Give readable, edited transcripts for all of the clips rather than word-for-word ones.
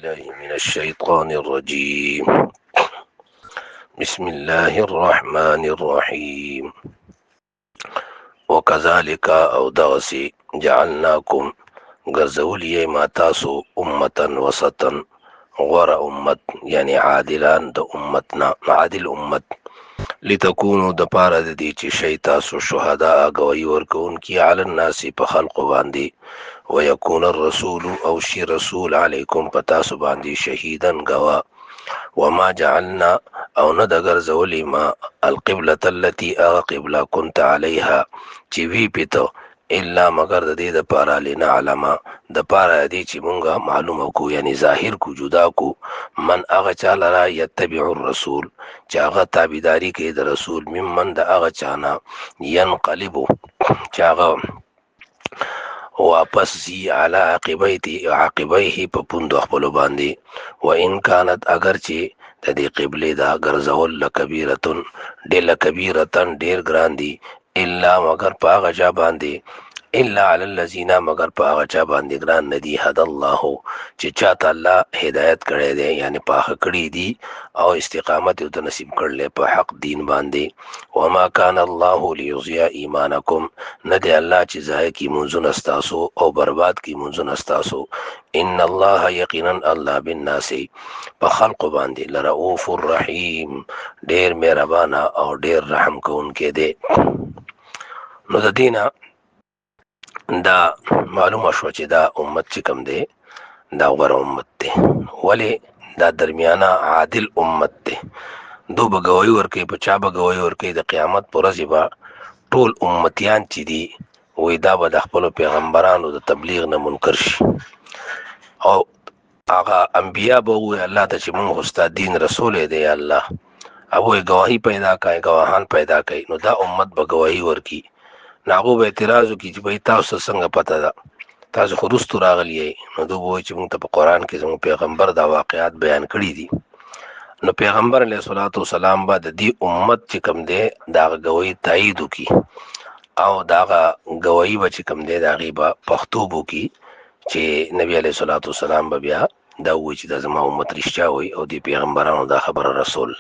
بالله من الشيطان الرجيم. بسم الله الرحمن الرحيم. وكذلك او دغسي جعلناكم غرزولي ما تاسو امة وسطا غور امت يعني عادلان د امتنا عادل امت لتكونوا دپاره د دې چې شي تاسو شهدا گواہی ورکون کی علی الناس په خلق باندې ويكون الرسول او شي رسول علیکم پتاسو باندې شهیدن گوا وما جعلنا او نه د ګرځولې ما القبلة التي قبله كنت عليها چې وی پیته الا مگر د دې د پاره لنعلم د پاره دې چې مونږه معلومه کو یعنی ظاهر کو جدا کو من هغه چاله را یتبع الرسول چې هغه تابعداري کوي د رسول ممن د هغه چانه ينقلبو چې هغه واپس زی علی عقبیه په پوندو خپل باندې و ان كانت اگر چې د دې قبله دا ګرځول لکبیرتن ډیر ګران دي الا مگر پاغه چا باندې الا علی الذین مگر پاغه چا باندې ګران ندی هد الله چې چاته الله هدایت کړی دی یعنی پاغه کړی دی او استقامت او نصیب کړل په حق دین باندې وما کان الله لیضیع ایمانکم ندی الله چې ضایع کی منځونه استاسو او برباد کی منځونه استاسو ان الله یقینا الله بالناس په خلق باندې لرؤوف الرحیم ډیر مهربان او ډیر رحم کوونکی دی. نو د دینه دا معلومه شو چې دا امت چې کوم دی دا غوره امت دی ولی دا درمیانه عادل امت دی دو بګوي ورکې په چا بګوي ورکې د قیامت پر ورځ به ټول امتیان چې دي وې دا به د خپل پیغمبرانو د تبلیغ نه منکر شي او هغه انبیا به وې الله ته چې موږ استاد دین رسول دی الله او گواہی پیدا کړي گواهان پیدا کړي نو دا امت به گواہی ورکي ناغو به اعتراض وکړي چې بھئی تاسو څنګه پته ده تاسو خو رستو راغلی نو دوی وایي چې موږ ته په قرآن کې زموږ پیغمبر دا واقعات بیان کړي دي نو پیغمبر علیه الصلاۃ والسلام به د دې امت چې کوم دی دا گواہی تایید وکړي او دا گواہی به چې کوم دی دا غیبه پښتو وکړي چې نبی علیه الصلاۃ والسلام به بیا دا وایي چې دا زما امت رښتیا وایي او د پیغمبرانو دا خبره رسول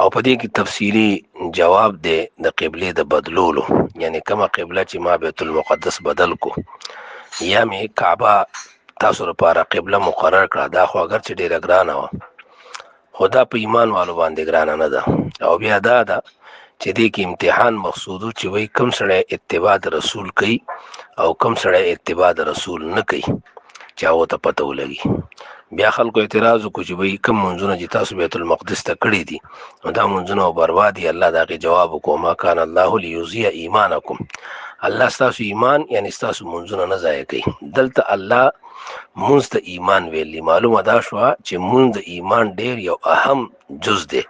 او په دې کې تفصیلی جواب دی د قبله د بدلولو یعنی کومه قبله چې ما بیت المقدس بدل کو یا می کعبه تاسو لپاره قبله مقرر کړه دا خو اگر چې ډیره ګرانه و خدا په ایمان والو باندې ګرانه نه ده او بیا دا ده چې دې کې امتحان مقصودو چې وای کم سره اتباع رسول کوي او کم سره اتباع رسول نه کوي چاو ته پته ولګي بیا خلکو اعتراض وکړي چې وای کوم منځونه چې تاسو بیت المقدس ته کړی دي نو دا منځونه بربادي الله داغه جواب وکړو ما کان الله لیضیع ایمانکم الله ستاسو ایمان یعنی ستاسو منځونه نه ضایع کوي دلته الله مونږ ته ایمان ویلي معلومه دا شو چې مونږ د ایمان ډیر یو اهم جز دی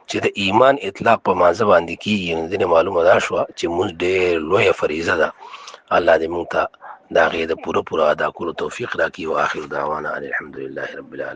چې د ایمان اطلاق په مازه باندې کیږي نو د معلومه دا شو چې مونږ ډیر لوی فریضه ده الله دې مونږ ته دا غي د پوره ادا کولو توفیق راکړي او اخر دعوانا الحمدلله رب العالمین.